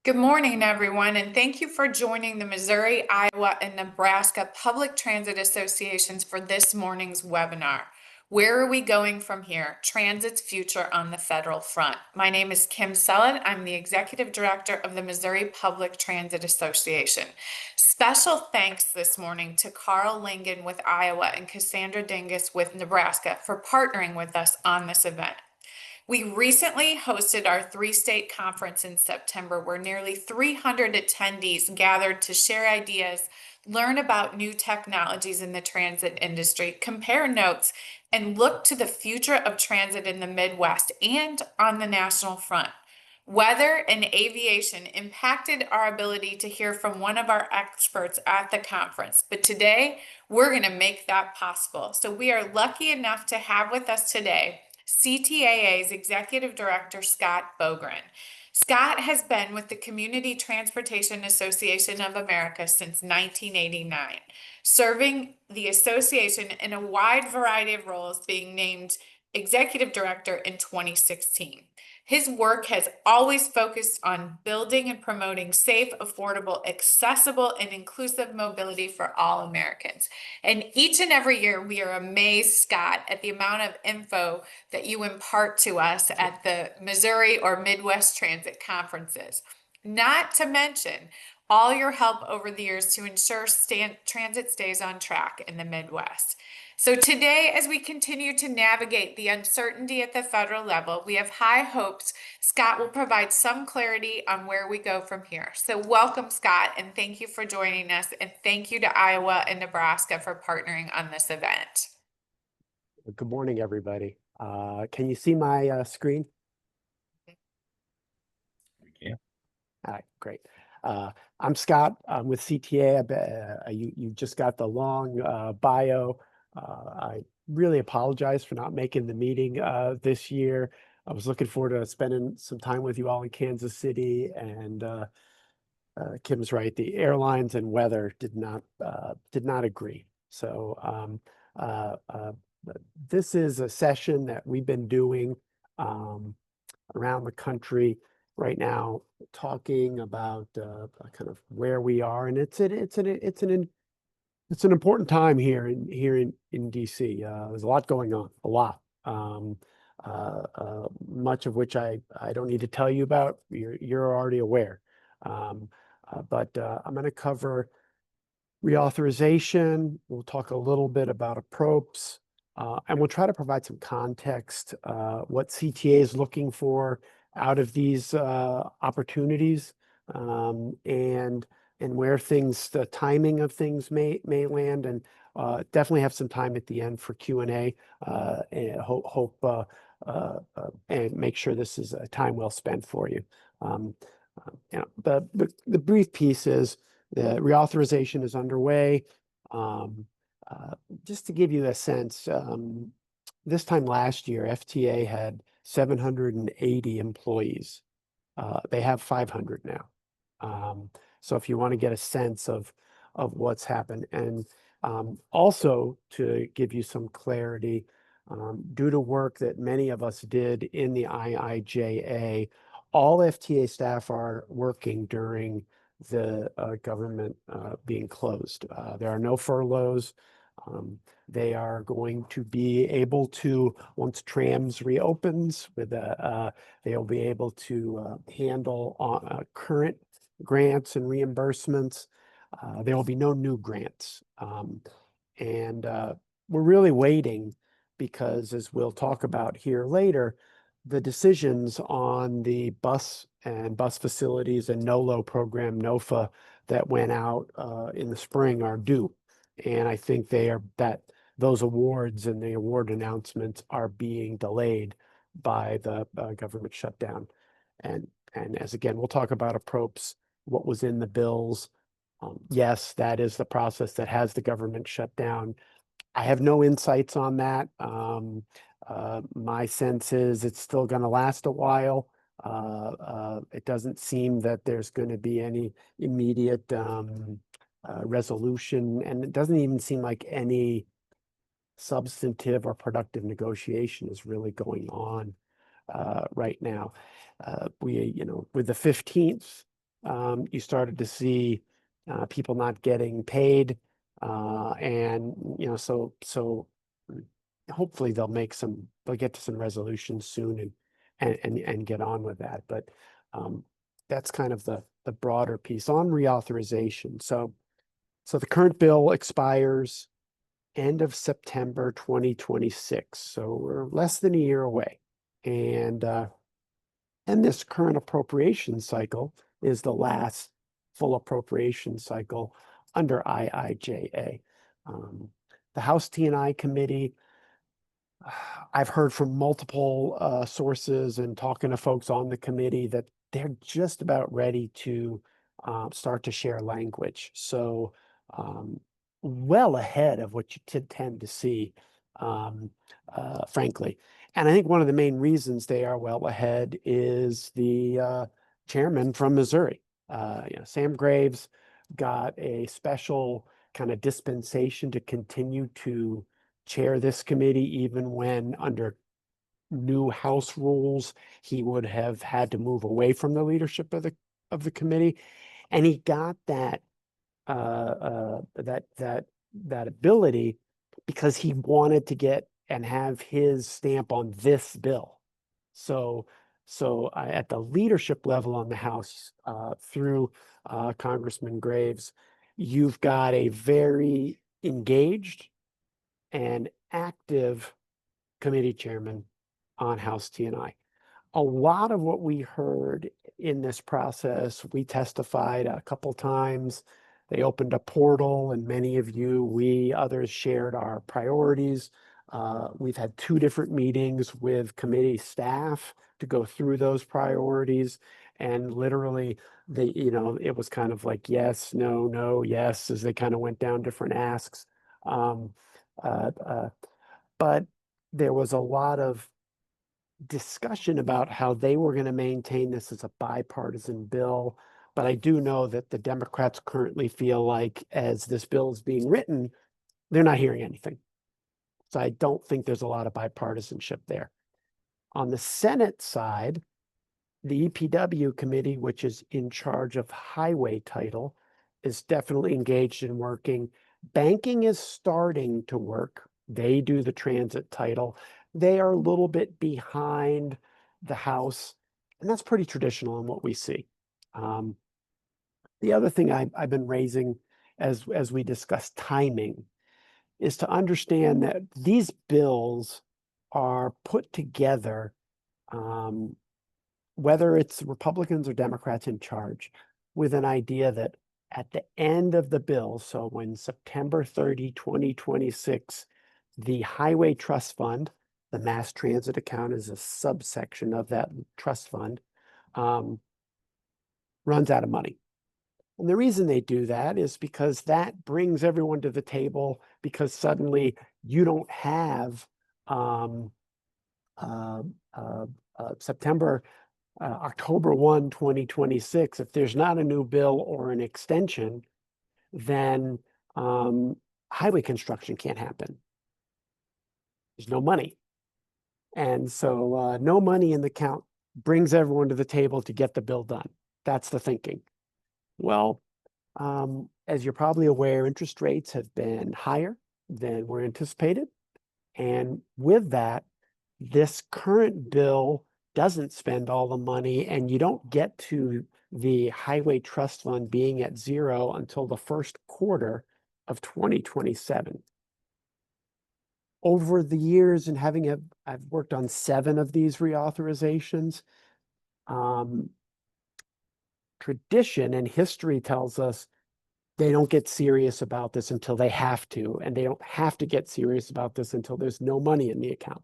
Good morning, everyone, and thank you for joining the Missouri, Iowa, and Nebraska Public Transit Associations for this morning's webinar. Where are we going from here? Transit's future on the federal front. My name is Kim Sullen. I'm the Executive Director of the Missouri Public Transit Association. Special thanks this morning to Carl Lingen with Iowa and Cassandra Dingus with Nebraska for partnering with us on this event. We recently hosted our three-state conference in September where nearly 300 attendees gathered to share ideas, learn about new technologies in the transit industry, compare notes, and look to the future of transit in the Midwest and on the national front. Weather and aviation impacted our ability to hear from one of our experts at the conference, but today we're going to make that possible. So we are lucky enough to have with us today CTAA's Executive Director, Scott Bogren. Scott has been with the Community Transportation Association of America since 1989, serving the association in a wide variety of roles, being named Executive Director in 2016. His work has always focused on building and promoting safe, affordable, accessible, and inclusive mobility for all Americans. And each and every year, we are amazed, Scott, at the amount of info that you impart to us at the Missouri or Midwest Transit conferences. Not to mention all your help over the years to ensure transit stays on track in the Midwest. So today, as we continue to navigate the uncertainty at the federal level, we have high hopes Scott will provide some clarity on where we go from here. So welcome, Scott, and thank you for joining us. And thank you to Iowa and Nebraska for partnering on this event. Good morning, everybody. Can you see my screen? Yeah. All right, great. I'm Scott. I'm with CTAA. You just got the long bio. I really apologize for not making the meeting this year. I was looking forward to spending some time with you all in Kansas City, and Kim's right. The airlines and weather did not agree. So this is a session that we've been doing around the country right now, talking about kind of where we are, and it's an important time here in DC. There's a lot going on, a lot. Much of which I don't need to tell you about. You're already aware. But I'm going to cover reauthorization. We'll talk a little bit about approps, and we'll try to provide some context, what CTA is looking for out of these opportunities, and where the timing of things may land, and definitely have some time at the end for Q&A, and hope and make sure this is a time well spent for you. The brief piece is the reauthorization is underway. Just to give you a sense, this time last year, FTA had 780 employees. They have 500 now. So if you want to get a sense of what's happened, and also to give you some clarity, due to work that many of us did in the IIJA, all FTA staff are working during the government being closed. There are no furloughs. They are going to be able to, once trams reopens, they'll be able to handle current grants and reimbursements. There will be no new grants. And we're really waiting because, as we'll talk about here later, the decisions on the bus and bus facilities and NOLO program, NOFA, that went out in the spring are due. And I think those awards and the award announcements are being delayed by the government shutdown. And as again, we'll talk about approps, what was in the bills. Yes, that is the process that has the government shut down. I have no insights on that. My sense is it's still going to last a while. It doesn't seem that there's going to be any immediate resolution, and it doesn't even seem like any substantive or productive negotiation is really going on right now. With the 15th you started to see people not getting paid, and so hopefully they'll get to some resolutions soon and get on with that. But that's kind of the broader piece on reauthorization. So the current bill expires end of September 2026. So we're less than a year away. And this current appropriation cycle is the last full appropriation cycle under IIJA. The House T&I committee, I've heard from multiple sources and talking to folks on the committee that they're just about ready to start to share language. So well ahead of what you tend to see, frankly. And I think one of the main reasons they are well ahead is the chairman from Missouri. Sam Graves got a special kind of dispensation to continue to chair this committee, even when under new House rules, he would have had to move away from the leadership of the committee. And he got that ability because he wanted to get and have his stamp on this bill. So at the leadership level on the House, through Congressman Graves, you've got a very engaged and active committee chairman on House T&I. A lot of what we heard in this process, we testified a couple times. They opened a portal, and many of you, others shared our priorities. We've had 2 different meetings with committee staff to go through those priorities. And literally, it was kind of like yes, no, no, yes, as they kind of went down different asks. But there was a lot of discussion about how they were going to maintain this as a bipartisan bill. But I do know that the Democrats currently feel like, as this bill is being written, they're not hearing anything. So I don't think there's a lot of bipartisanship there. On the Senate side, the EPW committee, which is in charge of highway title, is definitely engaged in working. Banking is starting to work. They do the transit title. They are a little bit behind the House, and that's pretty traditional in what we see. The other thing I've been raising as we discuss timing is to understand that these bills are put together, whether it's Republicans or Democrats in charge, with an idea that at the end of the bill, so when September 30, 2026, the Highway Trust Fund, the Mass Transit account is a subsection of that trust fund, runs out of money. And the reason they do that is because that brings everyone to the table, because suddenly you don't have October 1, 2026. If there's not a new bill or an extension, then highway construction can't happen. There's no money. And so no money in the count brings everyone to the table to get the bill done. That's the thinking. Well, as you're probably aware, interest rates have been higher than were anticipated. And with that, this current bill doesn't spend all the money, and you don't get to the Highway Trust Fund being at 0 until the first quarter of 2027. Over the years, and I've worked on 7 of these reauthorizations, tradition and history tells us they don't get serious about this until they have to, and they don't have to get serious about this until there's no money in the account.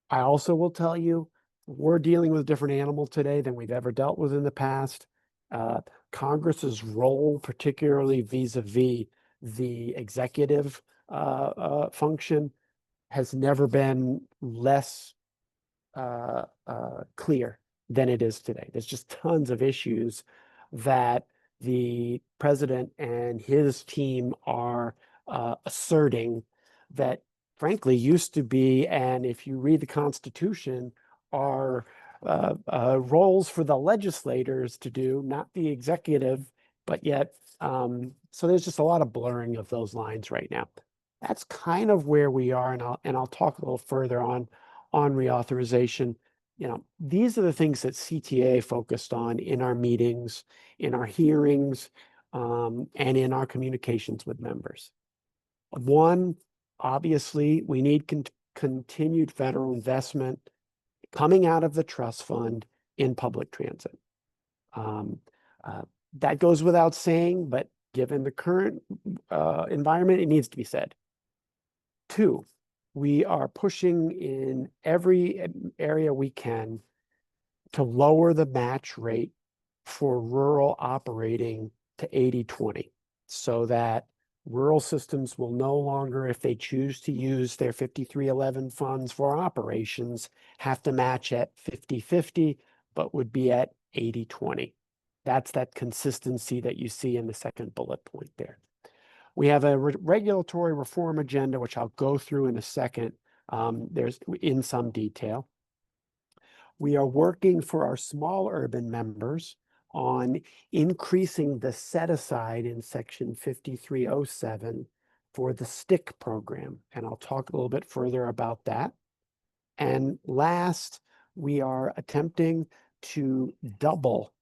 I also will tell you, we're dealing with a different animal today than we've ever dealt with in the past. Congress's role, particularly vis-a-vis the executive function, has never been less clear than it is today. There's just tons of issues that the president and his team are asserting that frankly used to be, and if you read the Constitution, are roles for the legislators to do, not the executive, but yet, so there's just a lot of blurring of those lines right now. That's kind of where we are, and I'll talk a little further on reauthorization. These are the things that CTA focused on in our meetings, in our hearings, and in our communications with members. One, obviously, we need continued federal investment coming out of the trust fund in public transit. That goes without saying, but given the current environment, it needs to be said. Two, we are pushing in every area we can to lower the match rate for rural operating to 80-20, so that rural systems will no longer, if they choose to use their 5311 funds for operations, have to match at 50-50, but would be at 80-20. That's that consistency that you see in the second bullet point there. We have a regulatory reform agenda, which I'll go through in a second. There's in some detail. We are working for our small urban members on increasing the set aside in section 5307 for the STIC program. And I'll talk a little bit further about that. And last, we are attempting to double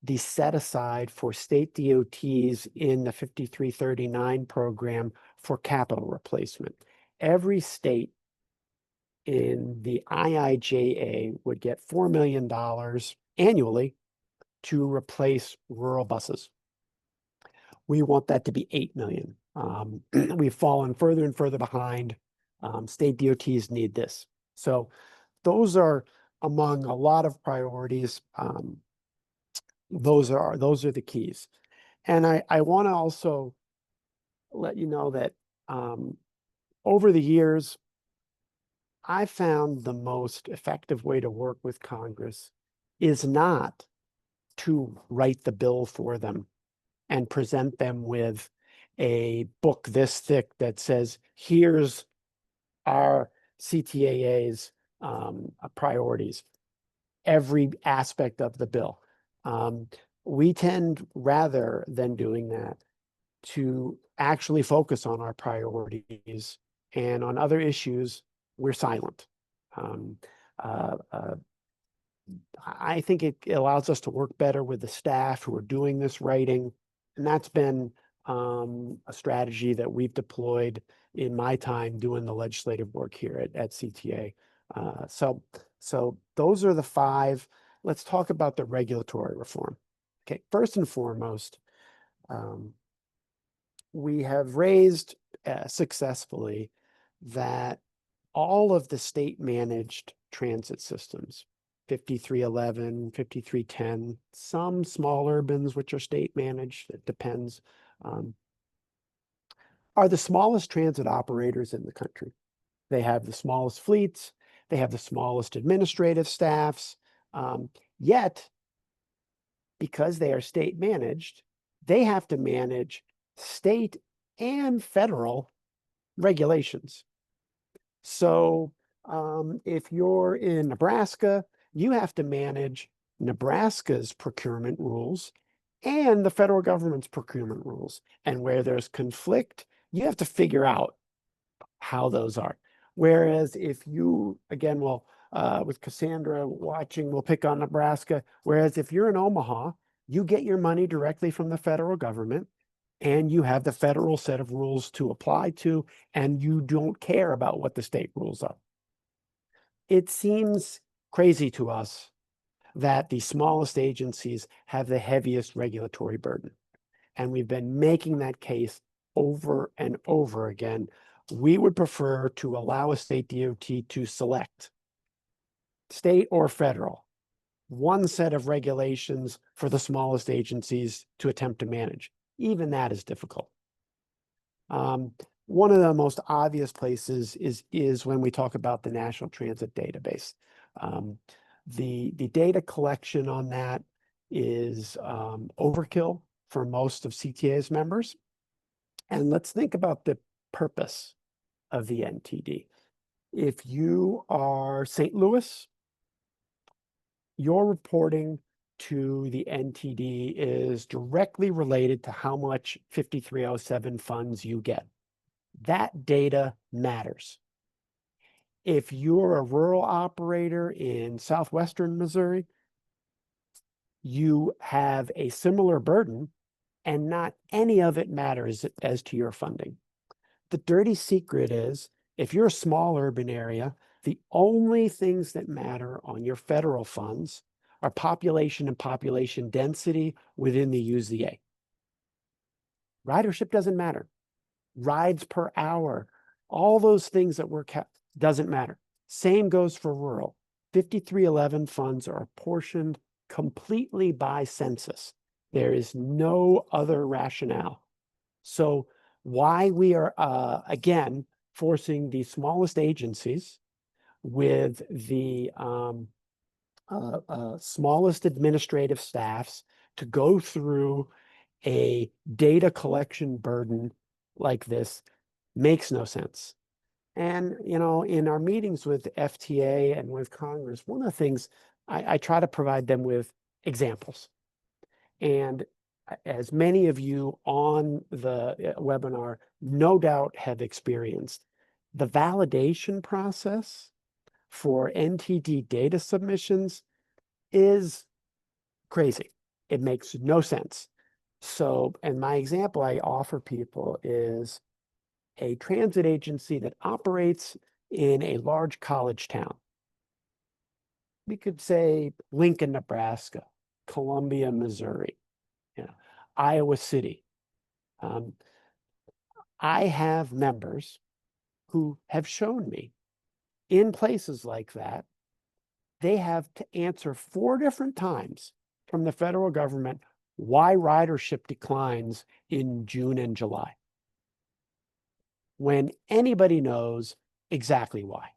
the set aside for state DOTs in the 5339 program for capital replacement. Every state in the IIJA would get $4 million annually to replace rural buses. We want that to be 8 million. We've fallen further and further behind. State DOTs need this. So those are among a lot of priorities. Those are the keys. And I want to also let you know that over the years, I found the most effective way to work with Congress is not to write the bill for them and present them with a book this thick that says, here's our CTAA's priorities, every aspect of the bill. We tend, rather than doing that, to actually focus on our priorities, and on other issues, we're silent. I think it allows us to work better with the staff who are doing this writing, and that's been a strategy that we've deployed in my time doing the legislative work here at CTA. So those are the five. Let's talk about the regulatory reform. Okay, first and foremost, we have raised successfully that all of the state-managed transit systems, 5311, 5310, some small urbans which are state-managed, it depends, are the smallest transit operators in the country. They have the smallest fleets, they have the smallest administrative staffs, yet, because they are state-managed, they have to manage state and federal regulations. So if you're in Nebraska, you have to manage Nebraska's procurement rules and the federal government's procurement rules. And where there's conflict, you have to figure out how those are. Whereas if you, again, well, with Cassandra watching, we'll pick on Nebraska. Whereas if you're in Omaha, you get your money directly from the federal government, and you have the federal set of rules to apply to, and you don't care about what the state rules are. It seems crazy to us that the smallest agencies have the heaviest regulatory burden. And we've been making that case over and over again. We would prefer to allow a state DOT to select, state or federal, one set of regulations for the smallest agencies to attempt to manage. Even that is difficult. One of the most obvious places is when we talk about the National Transit Database. The data collection on that is overkill for most of CTA's members. And let's think about the purpose of the NTD. If you are St. Louis, your reporting to the NTD is directly related to how much 5307 funds you get. That data matters. If you're a rural operator in southwestern Missouri, you have a similar burden, and not any of it matters as to your funding. The dirty secret is, if you're a small urban area, the only things that matter on your federal funds are population and population density within the UZA. Ridership doesn't matter. Rides per hour, all those things that were kept doesn't matter. Same goes for rural. 5311 funds are apportioned completely by census. There is no other rationale. So why we are, again, forcing the smallest agencies with the smallest administrative staffs to go through a data collection burden like this makes no sense. And, in our meetings with FTA and with Congress, one of the things I try to provide them with examples. And as many of you on the webinar no doubt have experienced, the validation process for NTD data submissions is crazy. It makes no sense. So, and my example I offer people is a transit agency that operates in a large college town. We could say Lincoln, Nebraska, Columbia, Missouri, Iowa City. I have members who have shown me in places like that, they have to answer 4 different times from the federal government why ridership declines in June and July, when anybody knows exactly why.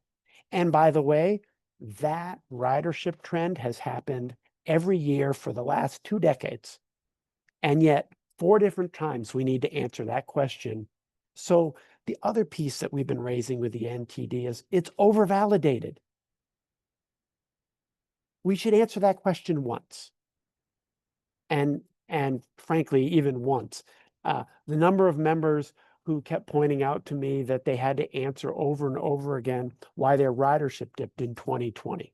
And by the way, that ridership trend has happened every year for the last 2 decades. And yet 4 different times we need to answer that question. So the other piece that we've been raising with the NTD is it's overvalidated. We should answer that question once. And frankly, even once. The number of members who kept pointing out to me that they had to answer over and over again why their ridership dipped in 2020.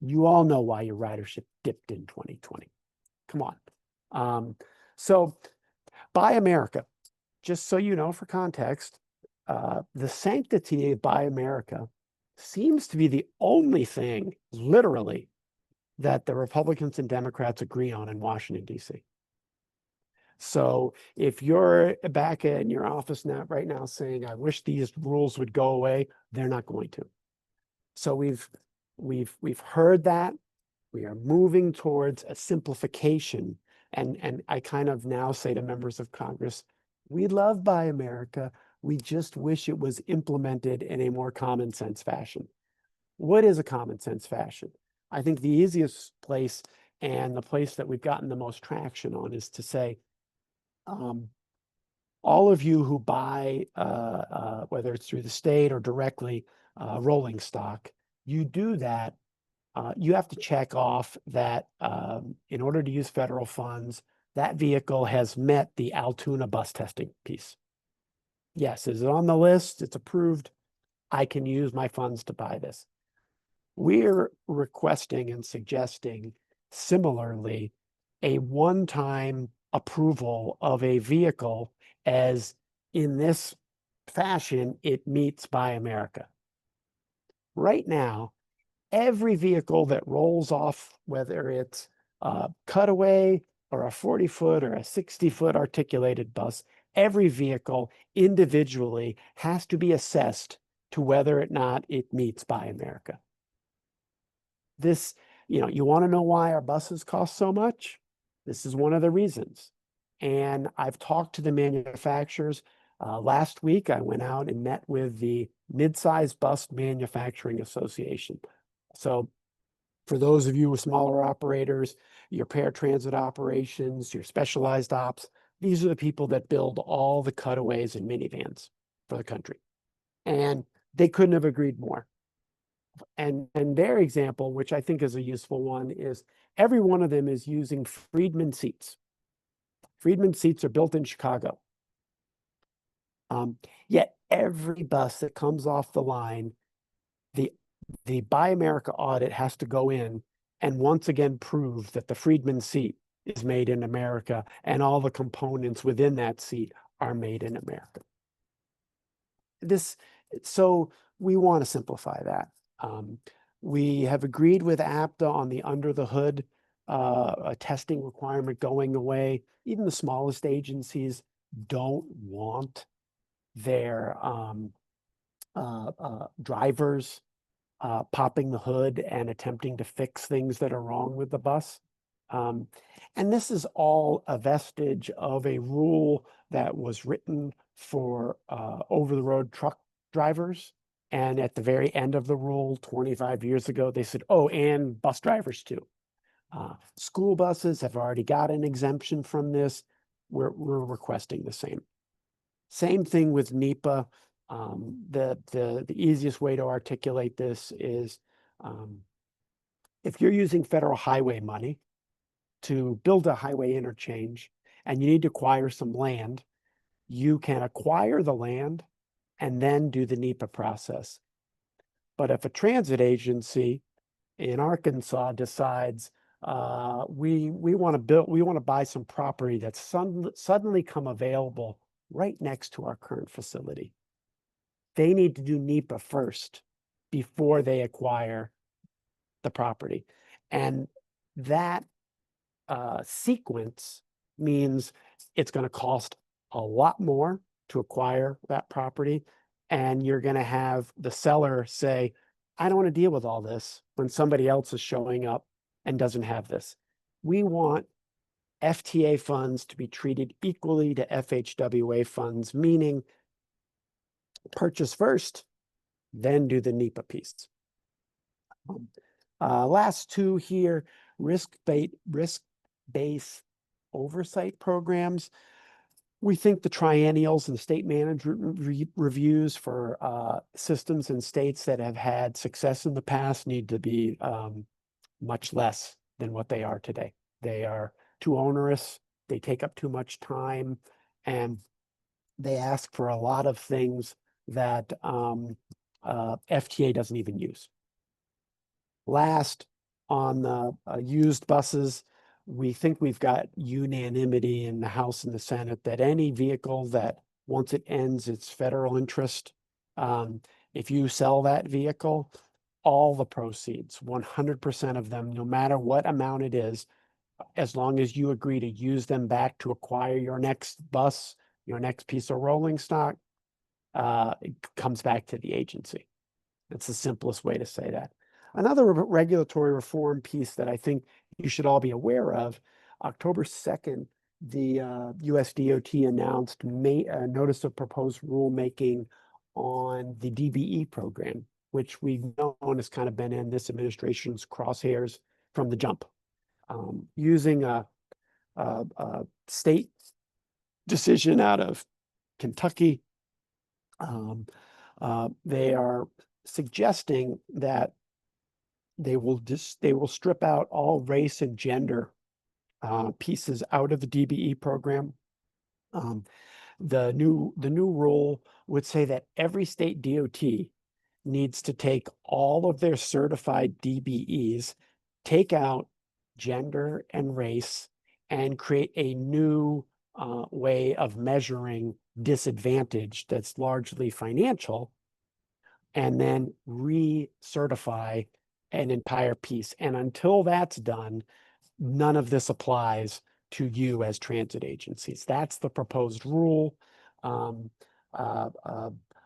You all know why your ridership dipped in 2020. Come on. So Buy America, just so you know, for context, the sanctity of Buy America seems to be the only thing, literally, that the Republicans and Democrats agree on in Washington, D.C. So if you're back in your office now, right now, saying, I wish these rules would go away, they're not going to. So we've heard that. We are moving towards a simplification. And I kind of now say to members of Congress, we love Buy America. We just wish it was implemented in a more common sense fashion. What is a common sense fashion? I think the easiest place and the place that we've gotten the most traction on is to say, all of you who buy, whether it's through the state or directly rolling stock, you do that. You have to check off that in order to use federal funds, that vehicle has met the Altoona bus testing piece. Yes, is it on the list? It's approved. I can use my funds to buy this. We're requesting and suggesting similarly a one-time approval of a vehicle as in this fashion it meets Buy America. Right now, every vehicle that rolls off, whether it's a cutaway or a 40-foot or a 60-foot articulated bus, every vehicle individually has to be assessed to whether or not it meets Buy America. This, you want to know why our buses cost so much? This is one of the reasons. And I've talked to the manufacturers. Last week, I went out and met with the Mid-Size Bus Manufacturing Association. So for those of you with smaller operators, your paratransit operations, your specialized ops, these are the people that build all the cutaways and minivans for the country. And they couldn't have agreed more. And their example, which I think is a useful one, is every one of them is using Friedman seats. Friedman seats are built in Chicago. Yet every bus that comes off the line, the Buy America audit has to go in and once again prove that the Friedman seat is made in America and all the components within that seat are made in America. So we want to simplify that. We have agreed with APTA on the under the hood a testing requirement going away. Even the smallest agencies don't want their drivers popping the hood and attempting to fix things that are wrong with the bus. And this is all a vestige of a rule that was written for over-the-road truck drivers. And at the very end of the rule, 25 years ago, they said, oh, and bus drivers too. School buses have already got an exemption from this. We're requesting the same. Same thing with NEPA. The easiest way to articulate this is if you're using federal highway money to build a highway interchange and you need to acquire some land, you can acquire the land and then do the NEPA process. But if a transit agency in Arkansas decides we want to buy some property that's suddenly come available right next to our current facility, they need to do NEPA first before they acquire the property. And that sequence means it's going to cost a lot more to acquire that property. And you're going to have the seller say, I don't want to deal with all this when somebody else is showing up and doesn't have this. We want FTA funds to be treated equally to FHWA funds, meaning purchase first, then do the NEPA piece. Last two here, risk-based oversight programs. We think the triennials and the state management reviews for systems in states that have had success in the past need to be much less than what they are today. They are too onerous, they take up too much time, and they ask for a lot of things that FTA doesn't even use. Last, on the used buses, we think we've got unanimity in the House and the Senate that any vehicle that once it ends its federal interest, if you sell that vehicle, all the proceeds, 100% of them, no matter what amount it is, as long as you agree to use them back to acquire your next bus, your next piece of rolling stock, it comes back to the agency. That's the simplest way to say that. Another regulatory reform piece that I think you should all be aware of, October 2nd, the US DOT announced a notice of proposed rulemaking on the DBE program, which we've known has kind of been in this administration's crosshairs from the jump. Using a state decision out of Kentucky, they are suggesting that they will strip out all race and gender pieces out of the DBE program. The new rule would say that every state DOT needs to take all of their certified DBEs, take out gender and race, and create a new way of measuring disadvantage that's largely financial, and then recertify an entire piece. And until that's done, none of this applies to you as transit agencies. That's the proposed rule.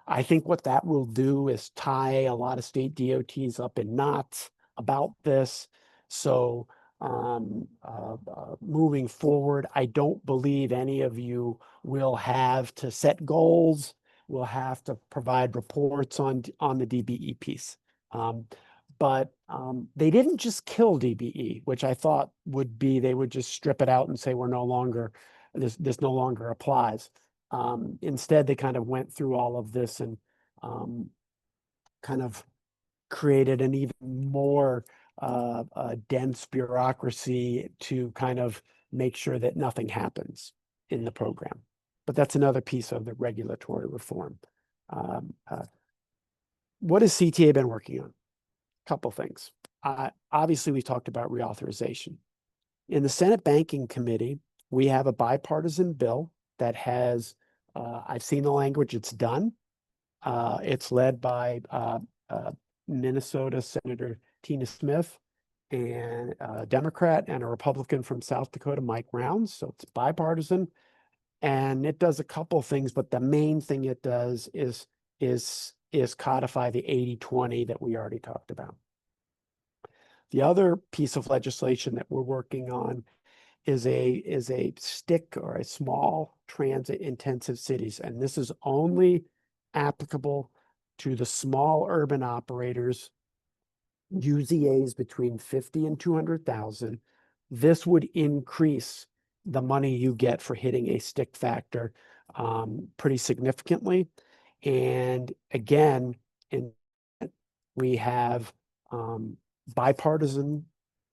I think what that will do is tie a lot of state DOTs up in knots about this. So moving forward, I don't believe any of you will have to set goals. We'll have to provide reports on the DBE piece. But they didn't just kill DBE, which I thought would be they would just strip it out and say we're no longer, this no longer applies. Instead, they kind of went through all of this and kind of created an even more dense bureaucracy to kind of make sure that nothing happens in the program. But that's another piece of the regulatory reform. What has CTA been working on? A couple things. Obviously, we talked about reauthorization. In the Senate Banking Committee, we have a bipartisan bill that has, I've seen the language, it's done. It's led by Minnesota Senator Tina Smith and a Democrat and a Republican from South Dakota, Mike Rounds. So it's bipartisan, and it does a couple things, but the main thing it does is codify the 80-20 that we already talked about. The other piece of legislation that we're working on is a stick or a small transit intensive cities, and this is only applicable to the small urban operators, UZAs between 50 and 200,000. This would increase the money you get for hitting a stick factor pretty significantly. And again, we have bipartisan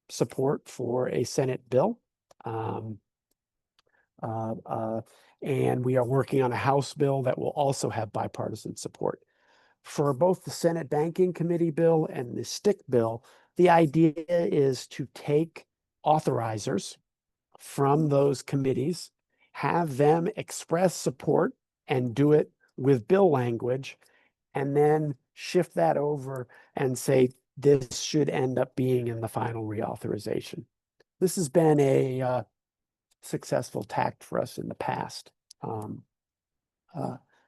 support for a Senate bill. And we are working on a House bill that will also have bipartisan support. For both the Senate Banking Committee bill and the stick bill, the idea is to take authorizers from those committees, have them express support and do it with bill language, and then shift that over and say, this should end up being in the final reauthorization. This has been a successful tact for us in the past.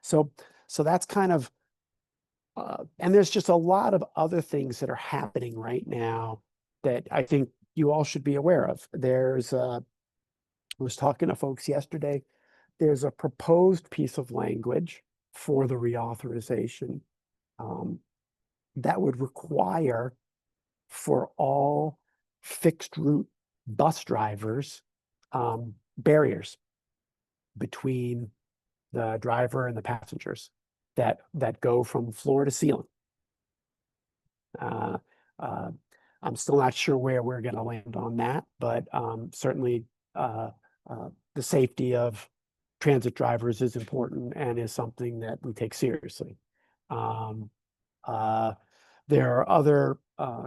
So that's kind of, and there's just a lot of other things that are happening right now that I think you all should be aware of. I was talking to folks yesterday, there's a proposed piece of language for the reauthorization that would require for all fixed route bus drivers barriers between the driver and the passengers that go from floor to ceiling. I'm still not sure where we're going to land on that, but certainly the safety of transit drivers is important and is something that we take seriously. There are other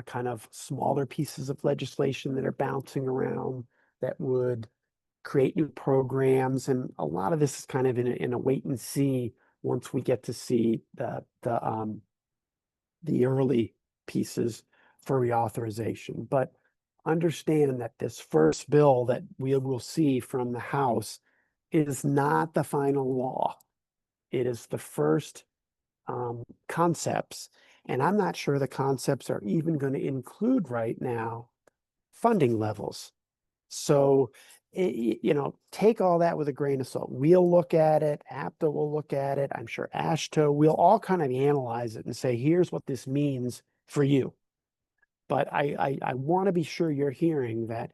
kind of smaller pieces of legislation that are bouncing around that would create new programs, and a lot of this is kind of in a wait and see once we get to see the early pieces for reauthorization. But understand that this first bill that we will see from the House is not the final law. It is the first concepts, and I'm not sure the concepts are even going to include right now funding levels. So, take all that with a grain of salt. We'll look at it, APTA will look at it, I'm sure AASHTO, we'll all kind of analyze it and say, here's what this means for you. But I want to be sure you're hearing that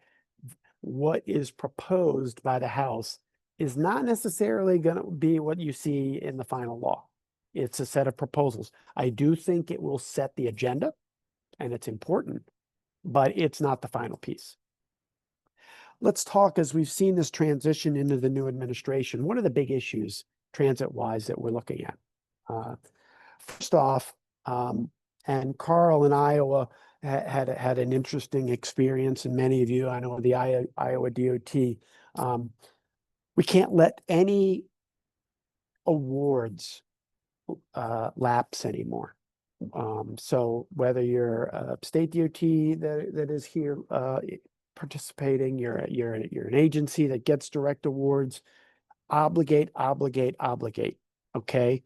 what is proposed by the House is not necessarily going to be what you see in the final law. It's a set of proposals. I do think it will set the agenda, and it's important, but it's not the final piece. Let's talk, as we've seen this transition into the new administration, what are the big issues transit-wise that we're looking at? First off, and Carl in Iowa had an interesting experience, and many of you, I know, the Iowa DOT, we can't let any awards lapse anymore. So whether you're a state DOT that is here participating, you're an agency that gets direct awards, obligate. Okay.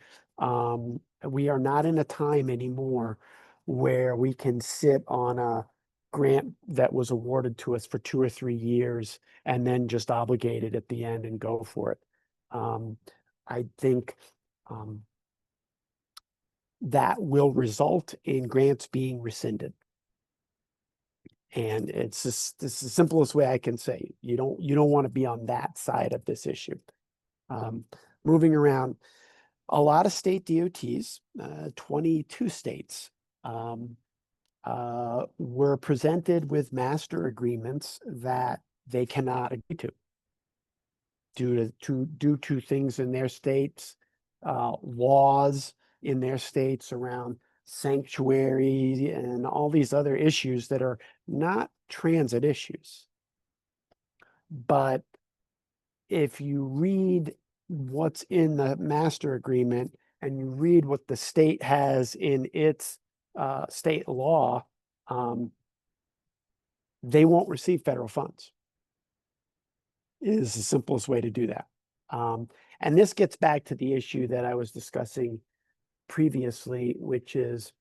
We are not in a time anymore where we can sit on a grant that was awarded to us for 2 or 3 years and then just obligate it at the end and go for it. I think that will result in grants being rescinded. And it's just the simplest way I can say. You don't want to be on that side of this issue. Moving around, a lot of state DOTs, 22 states, were presented with master agreements that they cannot agree to due to things in their states, laws in their states around sanctuary and all these other issues that are not transit issues. But if you read what's in the master agreement and you read what the state has in its state law, they won't receive federal funds. Is the simplest way to do that. And this gets back to the issue that I was discussing previously, which is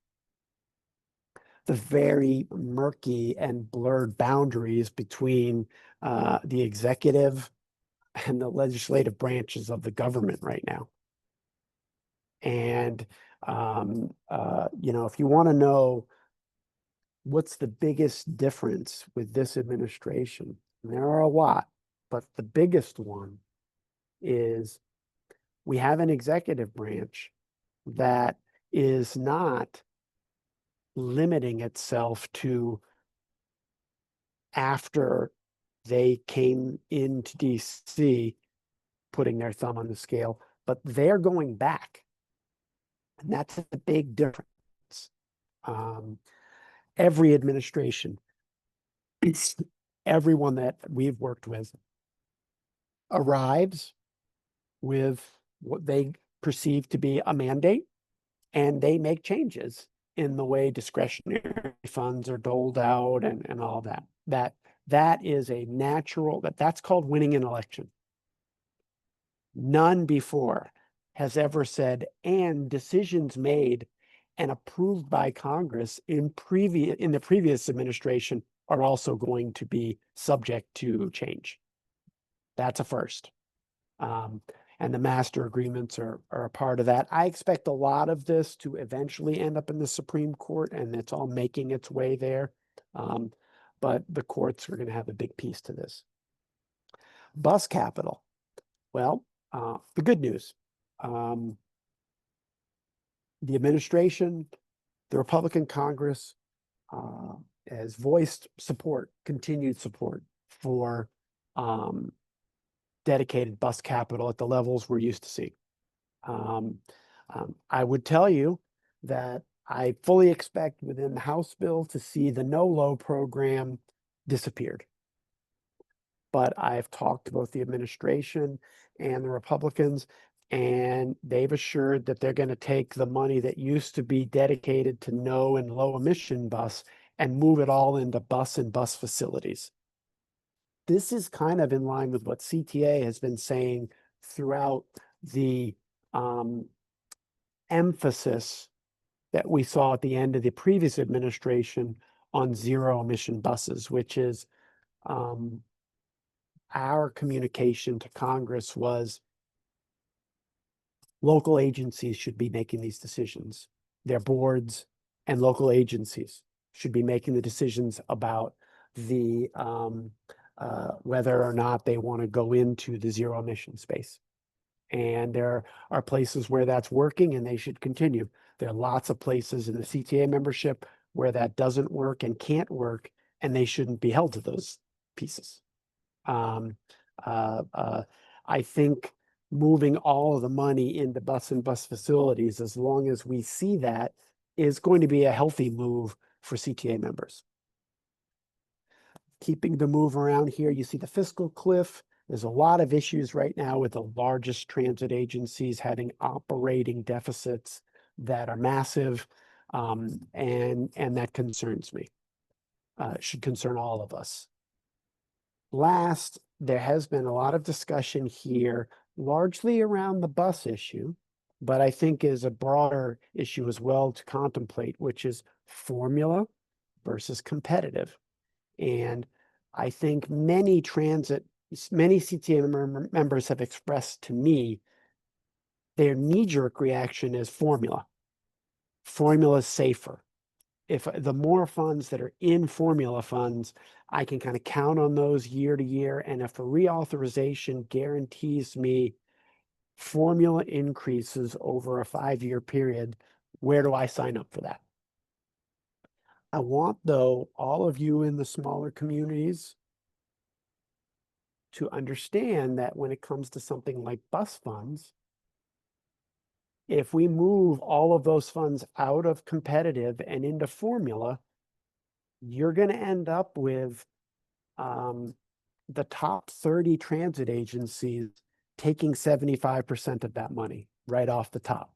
the very murky and blurred boundaries between the executive and the legislative branches of the government right now. And, if you want to know what's the biggest difference with this administration, and there are a lot, but the biggest one is we have an executive branch that is not limiting itself to after they came into DC, putting their thumb on the scale, but they're going back. And that's a big difference. Every administration, everyone that we've worked with arrives with what they perceive to be a mandate, and they make changes in the way discretionary funds are doled out and all that. That is a natural, that's called winning an election. None before has ever said, and decisions made and approved by Congress in the previous administration are also going to be subject to change. That's a first. And the master agreements are a part of that. I expect a lot of this to eventually end up in the Supreme Court, and it's all making its way there. But the courts are going to have a big piece to this. Bus capital. Well, the good news. The administration, the Republican Congress has voiced support, continued support for dedicated bus capital at the levels we're used to seeing. I would tell you that I fully expect within the House bill to see the no-low program disappeared. But I've talked to both the administration and the Republicans, and they've assured that they're going to take the money that used to be dedicated to no and low emission bus and move it all into bus and bus facilities. This is kind of in line with what CTAA has been saying throughout the emphasis that we saw at the end of the previous administration on zero emission buses, which is our communication to Congress was local agencies should be making these decisions. Their boards and local agencies should be making the decisions about the whether or not they want to go into the zero emission space. And there are places where that's working and they should continue. There are lots of places in the CTA membership where that doesn't work and can't work, and they shouldn't be held to those pieces. I think moving all of the money into bus and bus facilities, as long as we see that, is going to be a healthy move for CTA members. Keeping the move around here, you see the fiscal cliff. There's a lot of issues right now with the largest transit agencies having operating deficits that are massive, and that concerns me. It should concern all of us. Last, there has been a lot of discussion here, largely around the bus issue, but I think is a broader issue as well to contemplate, which is formula versus competitive. And I think many CTA members have expressed to me their knee-jerk reaction is formula. Formula is safer. If the more funds that are in formula funds, I can kind of count on those year to year. And if a reauthorization guarantees me formula increases over a 5-year period, where do I sign up for that? I want, though, all of you in the smaller communities to understand that when it comes to something like bus funds, if we move all of those funds out of competitive and into formula, you're going to end up with the top 30 transit agencies taking 75% of that money right off the top,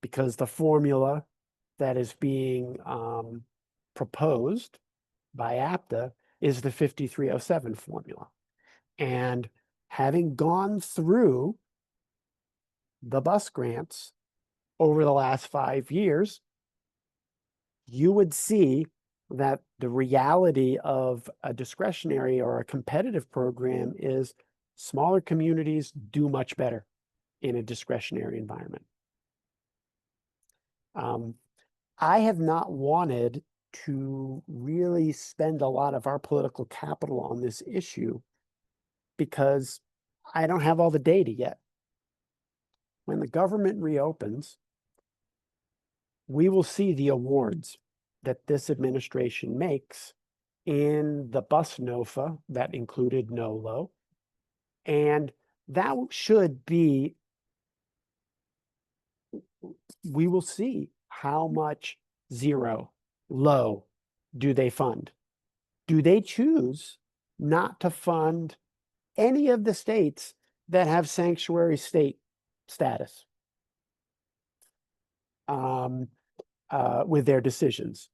because the formula that is being proposed by APTA is the 5307 formula. And having gone through the bus grants over the last 5 years, you would see that the reality of a discretionary or a competitive program is smaller communities do much better in a discretionary environment. I have not wanted to really spend a lot of our political capital on this issue because I don't have all the data yet. When the government reopens, we will see the awards that this administration makes in the bus NOFA that included NOLO. And that should be, we will see how much zero, low do they fund? Do they choose not to fund any of the states that have sanctuary state status with their decisions?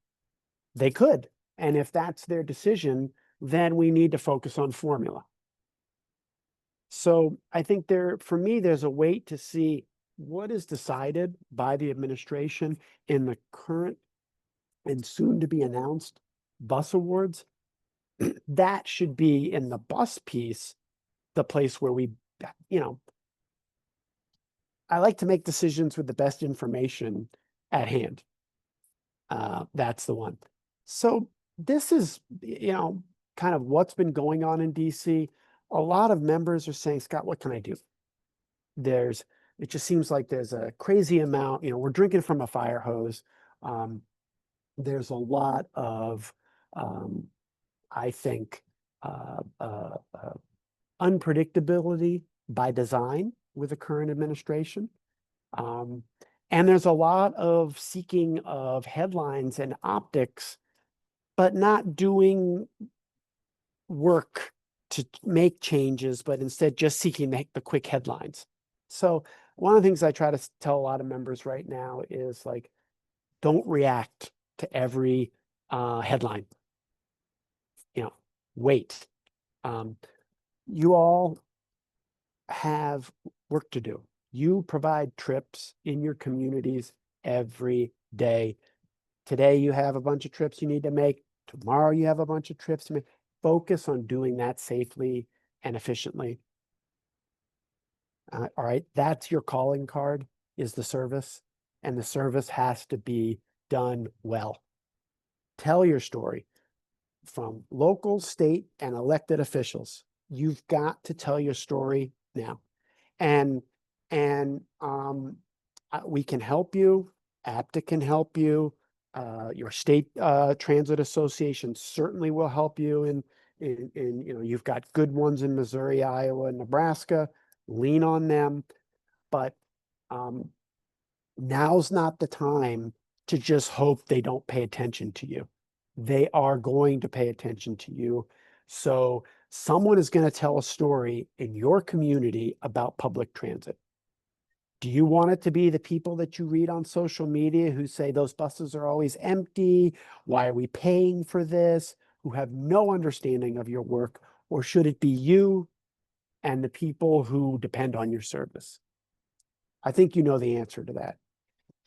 They could. And if that's their decision, then we need to focus on formula. So I think for me, there's a wait to see what is decided by the administration in the current and soon to be announced bus awards. That should be in the bus piece, the place where we, I like to make decisions with the best information at hand. That's the one. So this is, kind of what's been going on in DC. A lot of members are saying, Scott, what can I do? It just seems like there's a crazy amount, we're drinking from a fire hose. There's a lot of, I think, unpredictability by design with the current administration. And there's a lot of seeking of headlines and optics, but not doing work to make changes, but instead just seeking the quick headlines. So one of the things I try to tell a lot of members right now is like, don't react to every headline. Wait. You all have work to do. You provide trips in your communities every day. Today you have a bunch of trips you need to make. Tomorrow you have a bunch of trips to make. Focus on doing that safely and efficiently. All right, that's your calling card, is the service, and the service has to be done well. Tell your story from local, state, and elected officials. You've got to tell your story now. And we can help you. APTA can help you. Your state transit association certainly will help you. In you've got good ones in Missouri, Iowa, and Nebraska. Lean on them. But now's not the time to just hope they don't pay attention to you. They are going to pay attention to you. So someone is going to tell a story in your community about public transit. Do you want it to be the people that you read on social media who say those buses are always empty? Why are we paying for this? Who have no understanding of your work? Or should it be you and the people who depend on your service? I think you know the answer to that.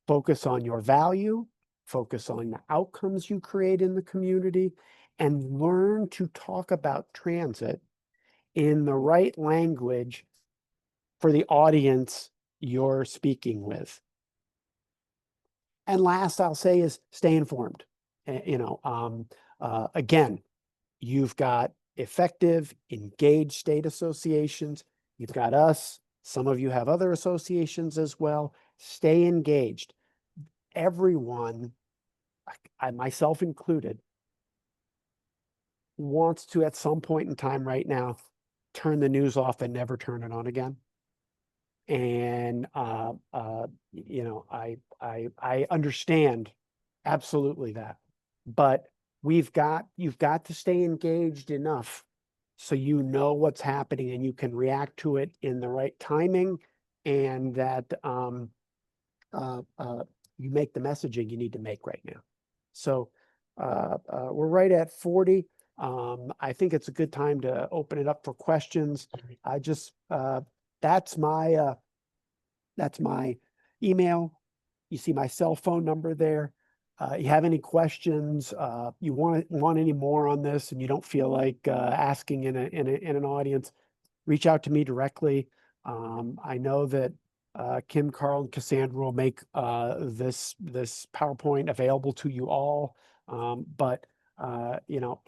Focus on your value, focus on the outcomes you create in the community, and learn to talk about transit in the right language for the audience you're speaking with. And last I'll say is stay informed. Again, you've got effective, engaged state associations. You've got us. Some of you have other associations as well. Stay engaged. Everyone I myself included, wants to at some point in time right now turn the news off and never turn it on again. And you know, I understand absolutely that, but you've got to stay engaged enough so you know what's happening and you can react to it in the right timing, and that you make the messaging you need to make right now. So we're right at 40. I think it's a good time to open it up for questions. I just that's my email. You see my cell phone number there. You have any questions, you want any more on this, and you don't feel like asking in an audience, reach out to me directly. I know that Kim, Carl, and Cassandra will make this PowerPoint available to you all. But you know,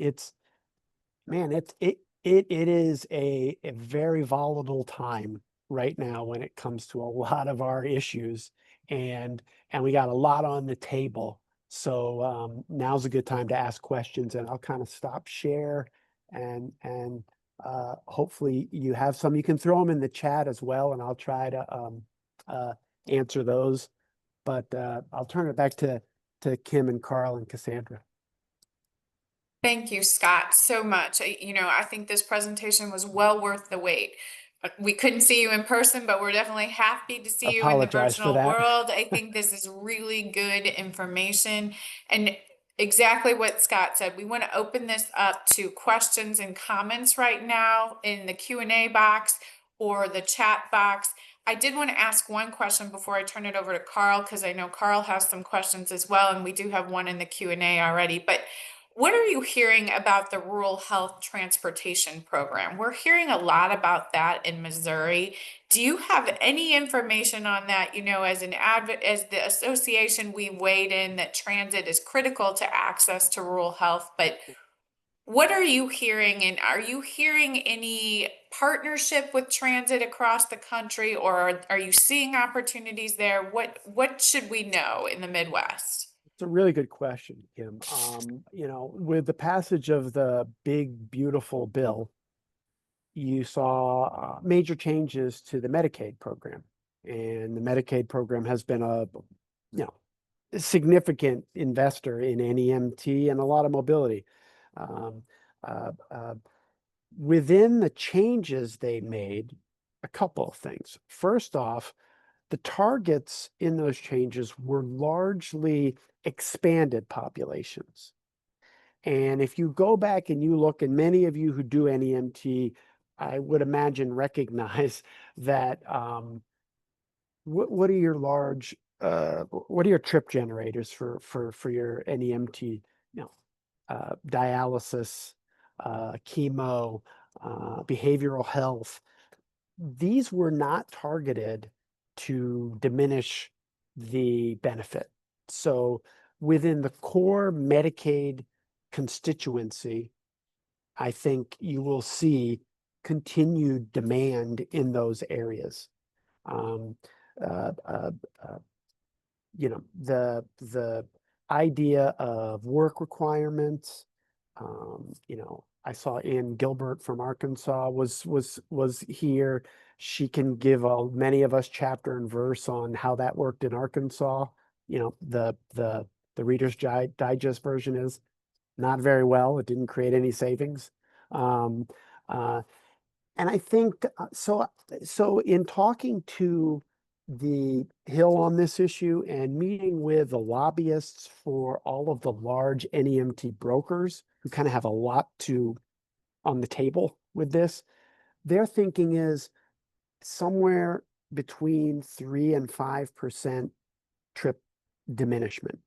man, it is a very volatile time right now when it comes to a lot of our issues, and we got a lot on the table. So now's a good time to ask questions, and I'll kind of stop share, and hopefully you have some. You can throw them in the chat as well, and I'll try to answer those. But I'll turn it back to Kim and Carl and Cassandra. Thank you, Scott, so much. You know, I think this presentation was well worth the wait. We couldn't see you in person, but we're definitely happy to see you in the Apologize for virtual that. world. I think this is really good information, and exactly what Scott said. We want to open this up to questions and comments right now in the Q&A box or the chat box. I did want to ask one question before I turn it over to Carl, because I know Carl has some questions as well, and we do have one in the Q&A already. But what are you hearing about the Rural Health Transportation Program? We're hearing a lot about that in Missouri. Do you have any information on that? You know, as as the association, we weighed in that transit is critical to access to rural health, but what are you hearing? And are you hearing any partnership with transit across the country, or are you seeing opportunities there? What should we know in the Midwest? It's a really good question, Kim. You know, with the passage of the big, beautiful bill, you saw major changes to the Medicaid program. And the Medicaid program has been you know, a significant investor in NEMT and a lot of mobility. Um, uh, uh, Within the changes they made, a couple of things. First off, the targets in those changes were largely expanded populations. And if you go back and you look, and many of you who do NEMT, I would imagine recognize that what are your what are your trip generators for your NEMT, you know, dialysis, chemo, behavioral health. These were not targeted to diminish the benefit. So within the core Medicaid constituency, I think you will see continued demand in those areas. Um, uh, uh, uh, you know, the idea of work requirements, you know, I saw Ann Gilbert from Arkansas was here. She can give many of us chapter and verse on how that worked in Arkansas. You know, the Reader's Digest version is not very well. It didn't create any savings. Um, uh, and I think so in talking to the Hill on this issue and meeting with the lobbyists for all of the large NEMT brokers who kind of have a lot on the table with this, their thinking is somewhere between 3 and 5% trip diminishment.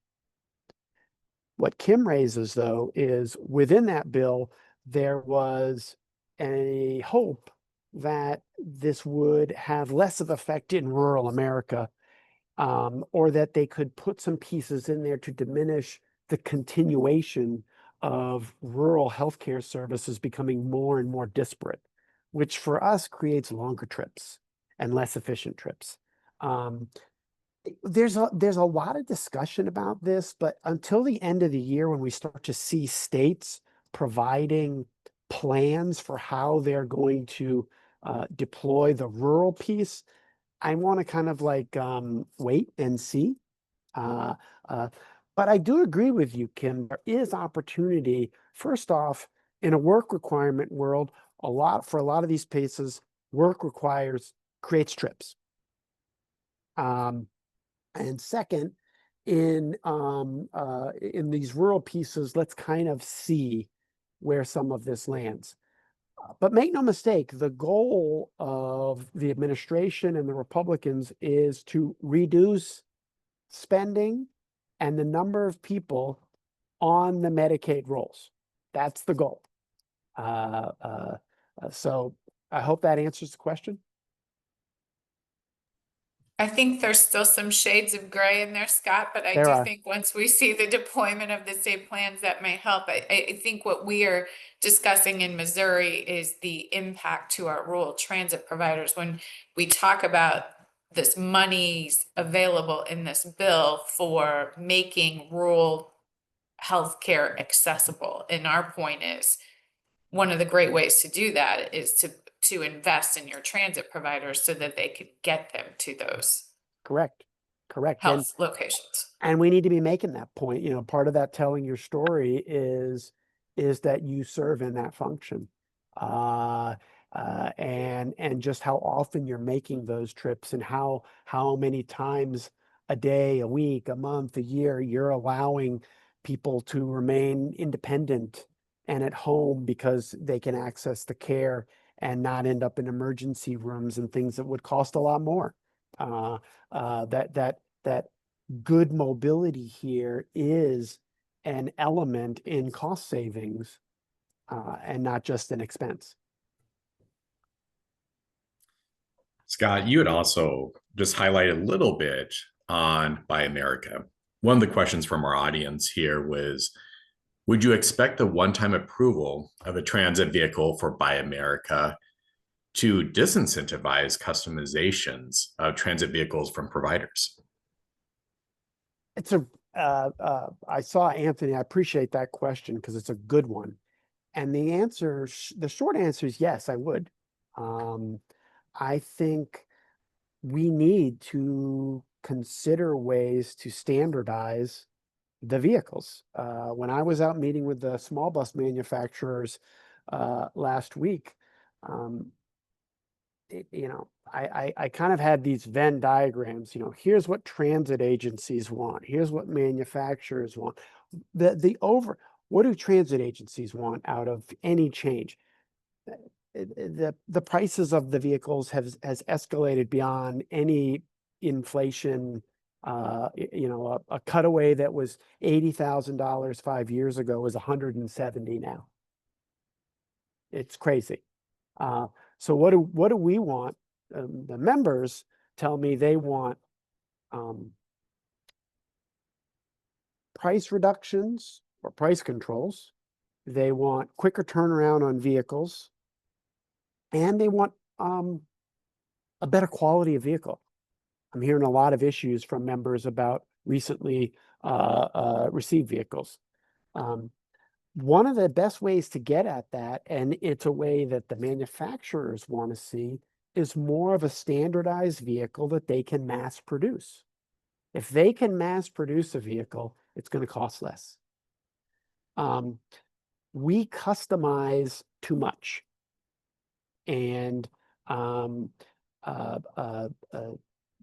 What Kim raises, though, is within that bill, there was a hope that this would have less of effect in rural America, or that they could put some pieces in there to diminish the continuation of rural healthcare services becoming more and more disparate, which for us creates longer trips and less efficient trips. there's a lot of discussion about this, but until the end of the year, when we start to see states providing plans for how they're going to deploy the rural piece, I want to kind of like wait and see. Uh, uh, but I do agree with you, Kim. There is opportunity. First off, in a work requirement world, for a lot of these places, work creates trips. And second, in these rural pieces, let's kind of see where some of this lands. But make no mistake, the goal of the administration and the Republicans is to reduce spending and the number of people on the Medicaid rolls. That's the goal. So I hope that answers the question. I think there's still some shades of gray in there, Scott, but I There do are. think once we see the deployment of the state plans, that may help. I think what we are discussing in Missouri is the impact to our rural transit providers. When we talk about this money's available in this bill for making rural healthcare accessible, and our point is, one of the great ways to do that is to invest in your transit providers so that they could get them to those Correct. health locations. And we need to be making that point. Part of that telling your story is that you serve in that function. And just how often you're making those trips and how many times a day, a week, a month, a year, you're allowing people to remain independent and at home because they can access the care and not end up in emergency rooms and things that would cost a lot more. That good mobility here is an element in cost savings and not just an expense. Scott, you had also just highlighted a little bit on Buy America. One of the questions from our audience here was, would you expect a one-time approval of a transit vehicle for Buy America to disincentivize customizations of transit vehicles from providers? I saw Anthony. I appreciate that question because it's a good one. And the short answer is yes, I would. I think we need to consider ways to standardize the vehicles. When I was out meeting with the small bus manufacturers last week, I kind of had these Venn diagrams. Here's what transit agencies want. Here's what manufacturers want. What do transit agencies want out of any change? The prices of the vehicles has escalated beyond any inflation. A cutaway that was $80,000 5 years ago is $170 now. It's crazy. So what do we want? The members tell me they want price reductions or price controls. They want quicker turnaround on vehicles, and they want a better quality of vehicle. I'm hearing a lot of issues from members about recently received vehicles. One of the best ways to get at that, and it's a way that the manufacturers want to see, is more of a standardized vehicle that they can mass produce. If they can mass produce a vehicle, it's going to cost less. We customize too much. And, in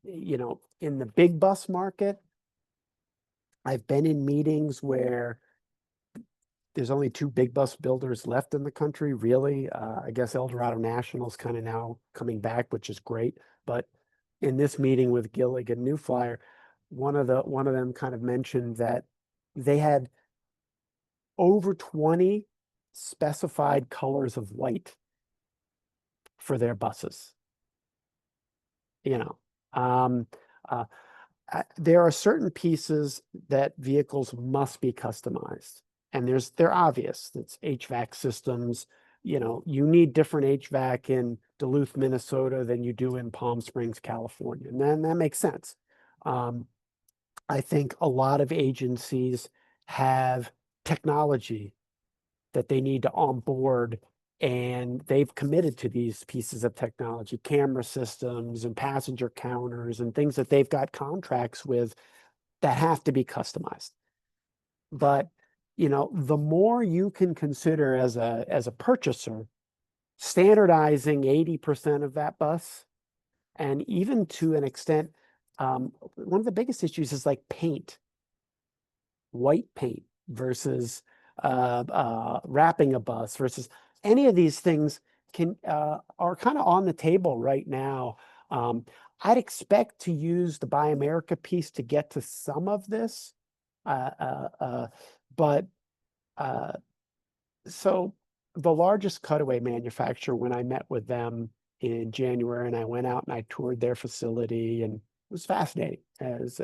the big bus market, I've been in meetings where there's only 2 big bus builders left in the country, really. I guess Eldorado National is kind of now coming back, which is great. But in this meeting with Gillig and New Flyer, one of them kind of mentioned that they had over 20 specified colors of white for their buses. There are certain pieces that vehicles must be customized. And they're obvious. It's HVAC systems. You need different HVAC in Duluth, Minnesota than you do in Palm Springs, California. And then that makes sense. I think a lot of agencies have technology that they need to onboard, and they've committed to these pieces of technology, camera systems and passenger counters and things that they've got contracts with that have to be customized. But, you know, the more you can consider as a purchaser, standardizing 80% of that bus, and even to an extent, one of the biggest issues is like paint, white paint versus wrapping a bus versus any of these things are kind of on the table right now. I'd expect to use the Buy America piece to get to some of this, but so the largest cutaway manufacturer, when I met with them in January, and I went out and I toured their facility, and it was fascinating, as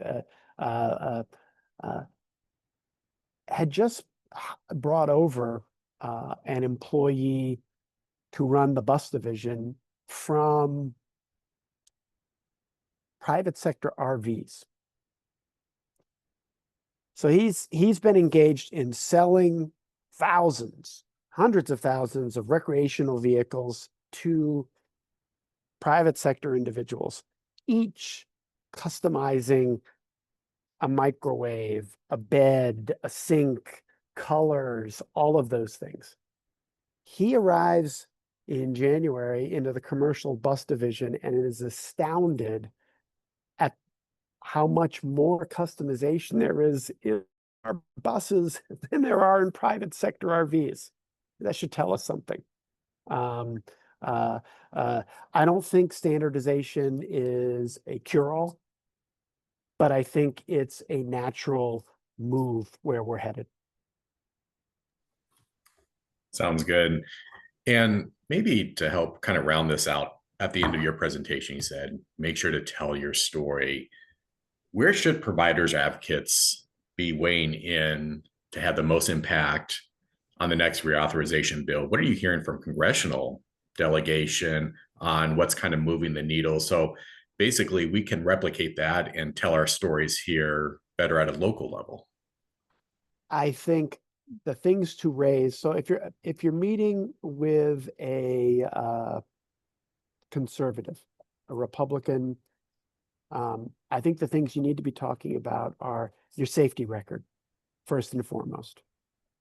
had just brought over an employee to run the bus division from private sector RVs. So he's been engaged in selling thousands, hundreds of thousands of recreational vehicles to private sector individuals, each customizing a microwave, a bed, a sink, colors, all of those things. He arrives in January into the commercial bus division and is astounded at how much more customization there is in our buses than there are in private sector RVs. That should tell us something. I don't think standardization is a cure-all, but I think it's a natural move where we're headed. Sounds good. And maybe to help kind of round this out, at the end of your presentation, you said, make sure to tell your story. Where should providers or advocates be weighing in to have the most impact on the next reauthorization bill? What are you hearing from congressional delegation on what's kind of moving the needle? So basically, we can replicate that and tell our stories here better at a local level. I think the things to raise. So if you're meeting with a conservative, a Republican, I think the things you need to be talking about are your safety record, first and foremost.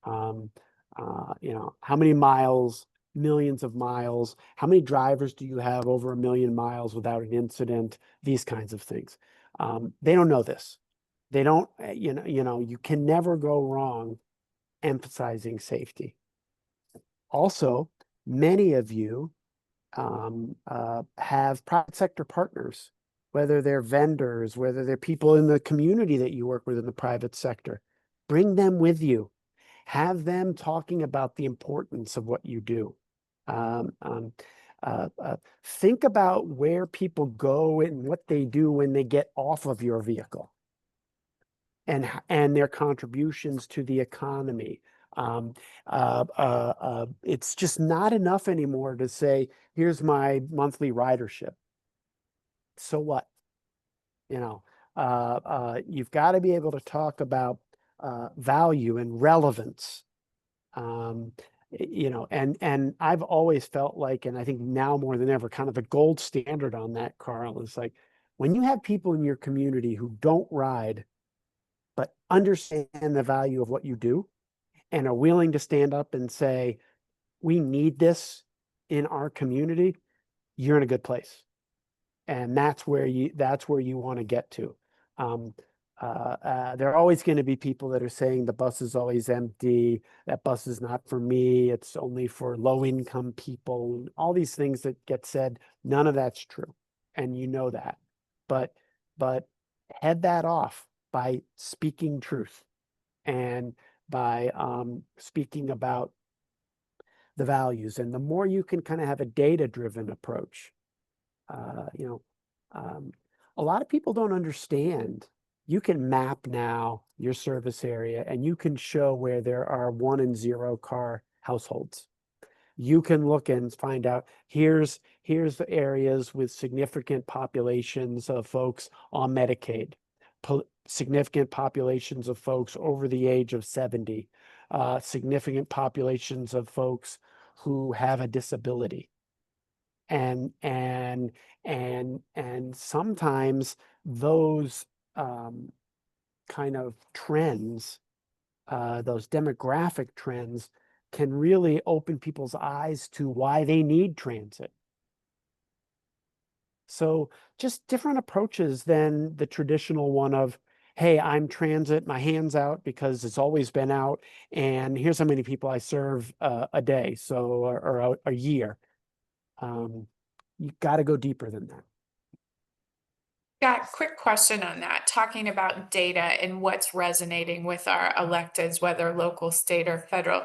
You know, how many miles, millions of miles, how many drivers do you have over 1 million miles without an incident? These kinds of things. They don't know this. They don't, you can never go wrong emphasizing safety. Also, many of you have private sector partners, whether they're vendors, whether they're people in the community that you work with in the private sector. Bring them with you. Have them talking about the importance of what you do. Think about where people go and what they do when they get off of your vehicle, and their contributions to the economy. It's just not enough anymore to say, here's my monthly ridership. So what? You've got to be able to talk about value and relevance. And I've always felt like, and I think now more than ever, kind of the gold standard on that, Carl, is like, when you have people in your community who don't ride, but understand the value of what you do and are willing to stand up and say, we need this in our community, you're in a good place. And that's where you want to get to. There are always going to be people that are saying the bus is always empty, that bus is not for me, it's only for low-income people, all these things that get said. None of that's true, and you know that. But head that off by speaking truth and by speaking about the values. And the more you can kind of have a data-driven approach, a lot of people don't understand. You can map now your service area, and you can show where there are 1 and 0 car households. You can look and find out, here's the areas with significant populations of folks on Medicaid. significant populations of folks over the age of 70, significant populations of folks who have a disability. And sometimes those kind of trends, those demographic trends, can really open people's eyes to why they need transit. So just different approaches than the traditional one of, hey, I'm transit, my hand's out because it's always been out, and here's how many people I serve a day, so or a year. You got to go deeper than that. Got a quick question on that, talking about data and what's resonating with our electeds, whether local, state, or federal.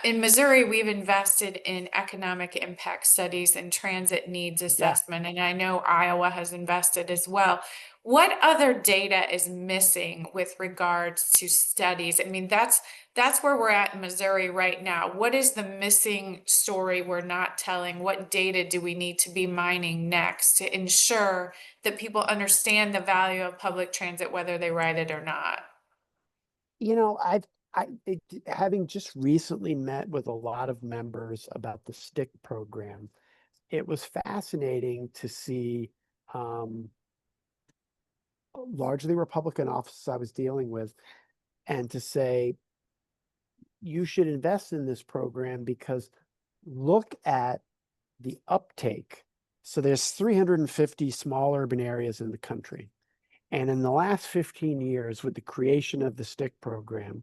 In Missouri, we've invested in economic impact studies and transit needs assessment, and I know Iowa has invested as well. What other data is missing with regards to studies? I mean, that's where we're at in Missouri right now. What is the missing story we're not telling? What data do we need to be mining next to ensure that people understand the value of public transit, whether they ride it or not? You know, having just recently met with a lot of members about the STIC program, it was fascinating to see largely Republican offices I was dealing with, and to say, you should invest in this program because look at the uptake. So there's 350 small urban areas in the country. And in the last 15 years, with the creation of the STIC program,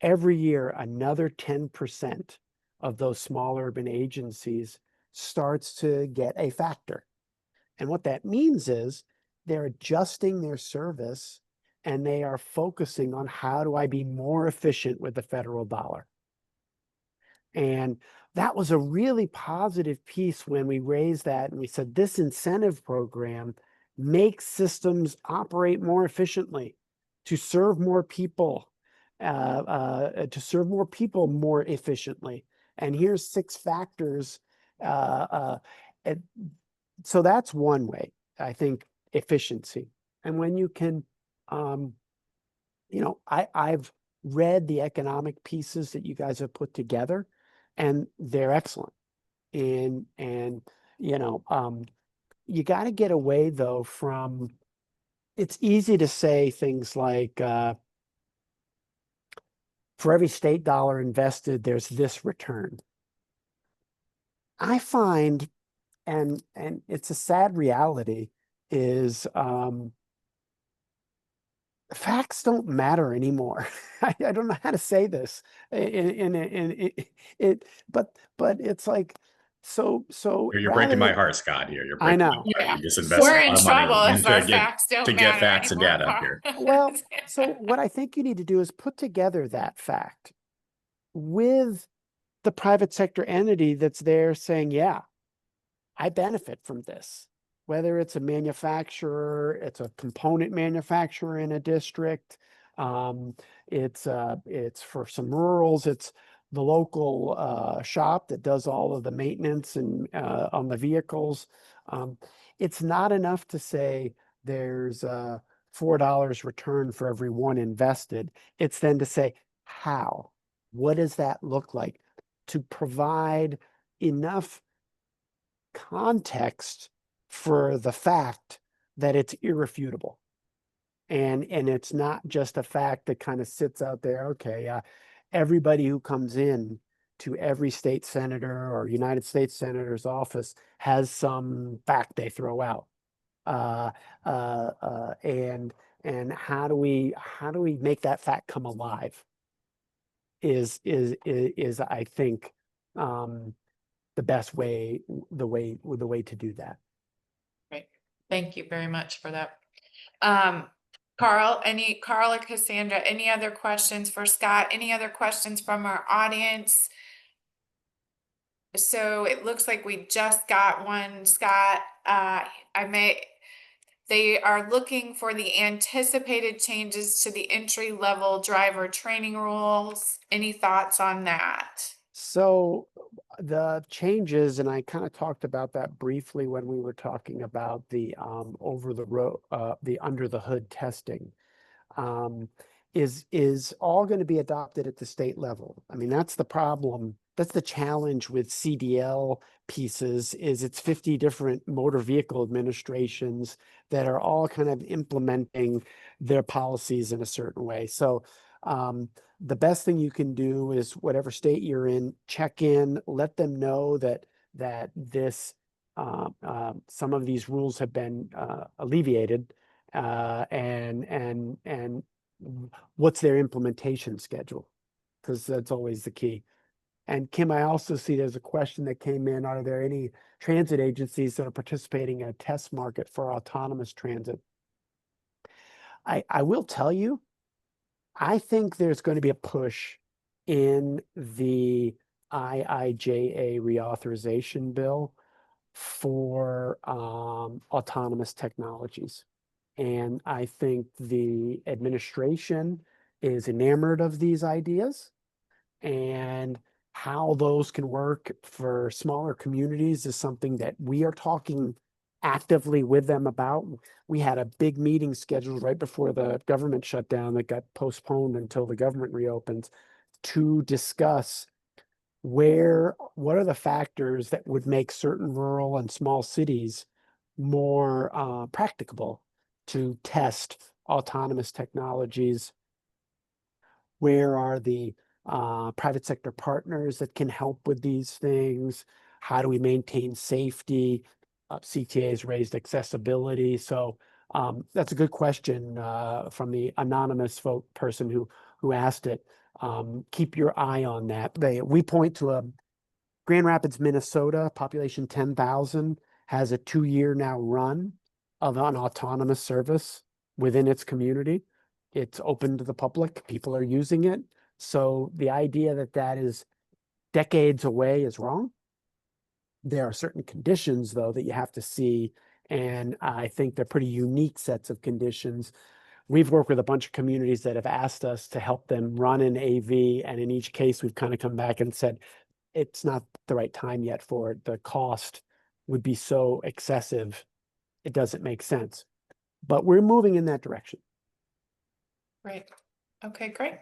every year, another 10% of those small urban agencies starts to get a factor. And what that means is they're adjusting their service and they are focusing on how do I be more efficient with the federal dollar. And that was a really positive piece when we raised that and we said this incentive program makes systems operate more efficiently to serve more people, more efficiently. And here's 6 factors. So that's one way, I think, efficiency. And when you can, I've read the economic pieces that you guys have put together, and they're excellent. And you got to get away though from, it's easy to say things like, for every state dollar invested, there's this return. I find, and it's a sad reality, is facts don't matter anymore. I don't know how to say this but it's like, so You're breaking my heart, Scott, here. You're I breaking know. my heart. Yeah. You just invested We're a in lot of money trouble if our to facts don't get matter facts and anymore, data Carl. here. Well, so what I think you need to do is put together that fact with the private sector entity that's there saying, yeah, I benefit from this. Whether it's a manufacturer, it's a component manufacturer in a district, it's for some rurals, it's the local shop that does all of the maintenance and on the vehicles. It's not enough to say there's $4 return for every one invested. It's then to say, how? What does that look like? To provide enough context for the fact that it's irrefutable. And it's not just a fact that kind of sits out there. Okay, everybody who comes in to every state senator or United States senator's office has some fact they throw out. And how do we make that fact come alive? Is I think the best way, the way to do that. Great. Thank you very much for that. Carl or Cassandra, any other questions for Scott? Any other questions from our audience? So it looks like we just got one, Scott. They are looking for the anticipated changes to the entry-level driver training rules. Any thoughts on that? So the changes, and I kind of talked about that briefly when we were talking about the over the road, the under the hood testing, um, is all going to be adopted at the state level. I mean, that's the problem. That's the challenge with CDL pieces, is it's 50 different motor vehicle administrations that are all kind of implementing their policies in a certain way. So the best thing you can do is whatever state you're in, check in, let them know that this some of these rules have been alleviated, and what's their implementation schedule, because that's always the key. And Kim, I also see there's a question that came in. Are there any transit agencies that are participating in a test market for autonomous transit? I will tell you, I think there's going to be a push in the IIJA reauthorization bill for autonomous technologies. And I think the administration is enamored of these ideas, and how those can work for smaller communities is something that we are talking actively with them about. We had a big meeting scheduled right before the government shutdown that got postponed until the government reopens, to discuss what are the factors that would make certain rural and small cities more practicable to test autonomous technologies. Where are the private sector partners that can help with these things? How do we maintain safety? CTA has raised accessibility. So that's a good question from the anonymous person who asked it. Keep your eye on that. We point to a Grand Rapids, Minnesota, population 10,000, has a 2-year now run of an autonomous service within its community. It's open to the public. People are using it. So the idea that that is decades away is wrong. There are certain conditions, though, that you have to see. And I think they're pretty unique sets of conditions. We've worked with a bunch of communities that have asked us to help them run an AV. And in each case, we've kind of come back and said, it's not the right time yet for it. The cost would be so excessive, it doesn't make sense. But we're moving in that direction. Great. Okay, great.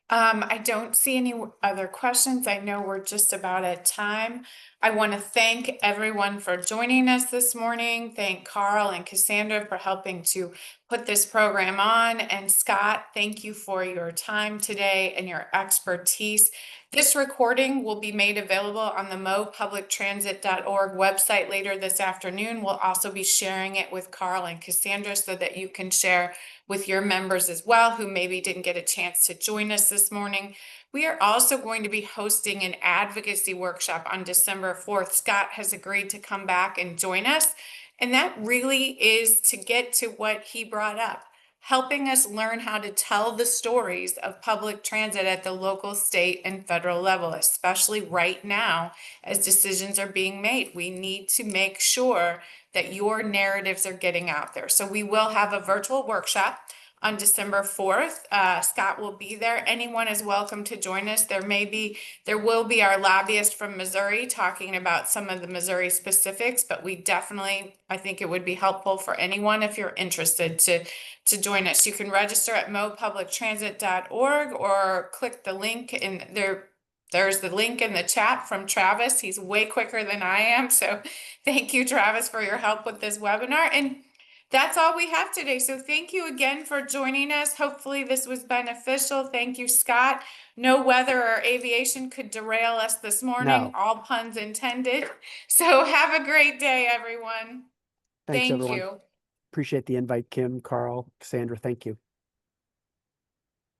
I don't see any other questions. I know we're just about at time. I want to thank everyone for joining us this morning. Thank Carl and Cassandra for helping to put this program on. And Scott, thank you for your time today and your expertise. This recording will be made available on the mopublictransit.org website later this afternoon. We'll also be sharing it with Carl and Cassandra so that you can share with your members as well who maybe didn't get a chance to join us this morning. We are also going to be hosting an advocacy workshop on December 4th. Scott has agreed to come back and join us. And that really is to get to what he brought up, helping us learn how to tell the stories of public transit at the local, state, and federal level, especially right now as decisions are being made. We need to make sure that your narratives are getting out there. So we will have a virtual workshop on December 4th. Scott will be there. Anyone is welcome to join us. There will be our lobbyist from Missouri talking about some of the Missouri specifics, but I think it would be helpful for anyone if you're interested to join us. You can register at mopublictransit.org or click the link in there. There's the link in the chat from Travis. He's way quicker than I am. So thank you, Travis, for your help with this webinar. And that's all we have today. So thank you again for joining us. Hopefully this was beneficial. Thank you, Scott. No weather or aviation could derail us this morning. No. All puns intended. So have a great day, everyone. Thanks, Thank everyone. you. Appreciate the invite, Kim, Carl, Cassandra. Thank you.